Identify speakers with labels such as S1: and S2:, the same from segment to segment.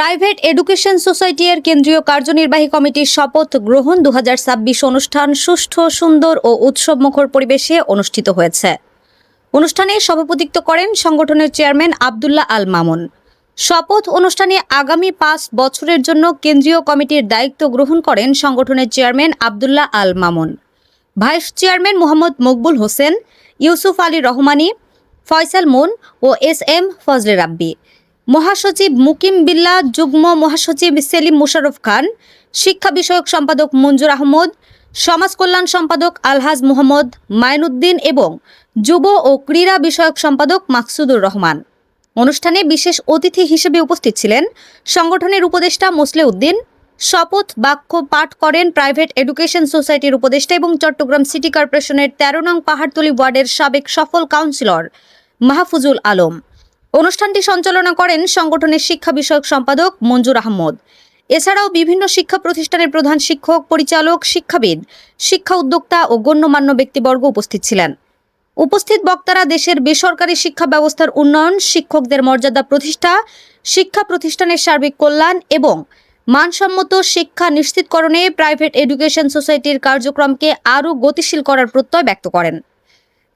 S1: Private education society এর কেন্দ্রীয় কার্যনির্বাহী কমিটির শপথ গ্রহণ 2026 অনুষ্ঠান সুষ্ঠু, সুন্দর ও উৎসবমুখর পরিবেশে অনুষ্ঠিত হয়েছে। অনুষ্ঠানে সভাপতিত্ব করেন সংগঠনের চেয়ারম্যান আব্দুল্লাহ আল মামুন। শপথ অনুষ্ঠানে আগামী 5 বছরের জন্য কেন্দ্রীয় কমিটির দায়িত্ব গ্রহণ করেন সংগঠনের chairman Abdullah Al Mamun, vice chairman Mohammad Maqbul Hossain, Yusuf Ali Rahmani, Faisal Mun ও এস.এম. ফজলে রাব্বি, মহাসচিব মুকিম বিল্লাহ, যুগ্ম মহাসচিব সেলিম মুশাররফ খান, শিক্ষা বিষয়ক সম্পাদক মঞ্জুর আহমদ, সমাজ কল্যাণ সম্পাদক আলহাজ মোহাম্মদ মাইনুদ্দিন এবং যুব ও ক্রীড়া বিষয়ক সম্পাদক মাকসুদুর রহমান। অনুষ্ঠানে বিশেষ অতিথি হিসেবে উপস্থিত ছিলেন সংগঠনের উপদেষ্টা মোসলে উদ্দিন। শপথ বাক্য পাঠ করেন প্রাইভেট এডুকেশন সোসাইটির উপদেষ্টা এবং চট্টগ্রাম সিটি কর্পোরেশনের 13 নং পাহাড়তলী ওয়ার্ডের সাবেক সফল কাউন্সিলর মাহফুজুল আলম। অনুষ্ঠানটি সঞ্চালনা করেন সংগঠনের শিক্ষা বিষয়ক সম্পাদক মঞ্জুর আহমদ। এছাড়াও বিভিন্ন শিক্ষা প্রতিষ্ঠানের প্রধান শিক্ষক, পরিচালক, শিক্ষাবিদ, শিক্ষা উদ্যোক্তা ও গণ্যমান্য ব্যক্তিবর্গ উপস্থিত ছিলেন। উপস্থিত বক্তারা দেশের বেসরকারি শিক্ষা ব্যবস্থার উন্নয়ন, শিক্ষকদের মর্যাদা প্রতিষ্ঠা, শিক্ষা প্রতিষ্ঠানের সার্বিক কল্যাণ এবং মানসম্মত শিক্ষা নিশ্চিতকরণে প্রাইভেট এডুকেশন সোসাইটির কার্যক্রমকে আরও গতিশীল করার প্রত্যয় ব্যক্ত করেন।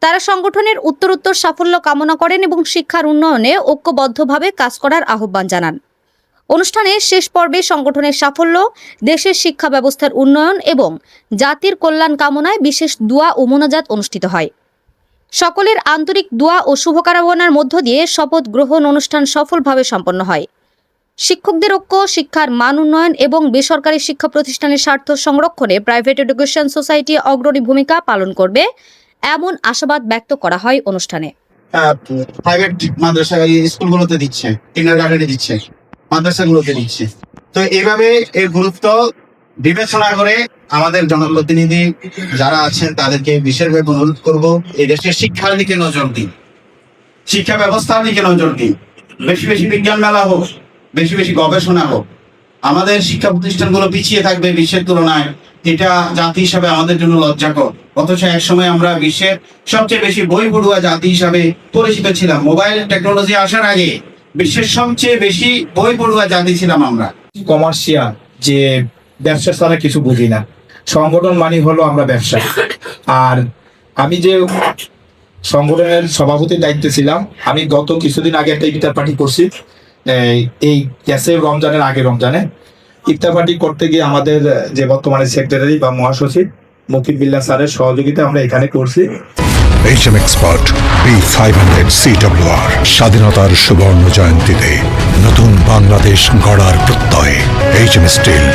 S1: তারা সংগঠনের উত্তরোত্তর সাফল্য কামনা করেন এবং শিক্ষার উন্নয়নে ঐক্যবদ্ধভাবে কাজ করার আহ্বান জানান। অনুষ্ঠানে শেষ পর্বে সংগঠনের সাফল্য, দেশের শিক্ষা ব্যবস্থার উন্নয়ন এবং জাতির কল্যাণ কামনায় বিশেষ দোয়া ও মোনাজাত অনুষ্ঠিত হয়। সকলের আন্তরিক দোয়া ও শুভকামনার মধ্য দিয়ে শপথ গ্রহণ অনুষ্ঠান সফলভাবে সম্পন্ন হয়। শিক্ষকদের ঐক্য, শিক্ষার মান উন্নয়ন এবং বেসরকারি শিক্ষা প্রতিষ্ঠানের স্বার্থ সংরক্ষণে প্রাইভেট এডুকেশন সোসাইটি অগ্রণী ভূমিকা পালন করবে এমন আশাবাদ ব্যক্ত করা হয় অনুষ্ঠানে।
S2: প্রাইভেট মাদ্রাসা স্কুলগুলোতে দিচ্ছে, কিন্ডারগার্টেনে দিচ্ছে, মাদ্রাসাগুলোতে দিচ্ছে। তো এইভাবে এর গুরুত্ব বিবেচনা করে আমাদের জনপ্রতিনিধি যারা আছেন তাদেরকে বিশেষভাবে অনুরোধ করবো এই দেশের শিক্ষার দিকে নজর দিন, শিক্ষা ব্যবস্থার দিকে নজর দিন। বেশি বেশি বিজ্ঞান মেলা হোক, বেশি বেশি গবেষণা হোক। আমাদের শিক্ষা প্রতিষ্ঠানগুলো পিছিয়ে থাকবে বিশ্বের তুলনায়, এটা জাতি হিসাবে আমাদের জন্য লজ্জাকর। অথচ এক সময় আমরা বিশ্বের সবচেয়ে বেশি বই পড়ুয়া জাতি হিসাবে পরিচিত ছিলাম। মোবাইল টেকনোলজি আসার আগে বিশ্বের সবচেয়ে বেশি বই পড়ুয়া জাতি ছিলাম আমরা।
S3: কমার্শিয়াল যে ব্যবসা ছাড়া কিছু বুঝি না, সংগঠন মানে হলো আমরা ব্যবসা। আর আমি যে সংগঠনের সভাপতির দায়িত্বে ছিলাম, আমি গত কিছুদিন আগে একটা ইফতার পার্টি করছি। এই গ্যাসে রমজানের আগে রমজানে ইফতার পার্টি করতে গিয়ে আমাদের যে বর্তমানে সেক্রেটারি বা মহাসচিব মুকিম বিল্লাহ স্যারের সহযোগিতা আমরা এখানে করছি।
S4: HM Expert B500 CWR স্বাধীনতার সুবর্ণ জয়ন্তীতে নতুন বাংলাদেশ গড়ার প্রত্যয়। HM Steel।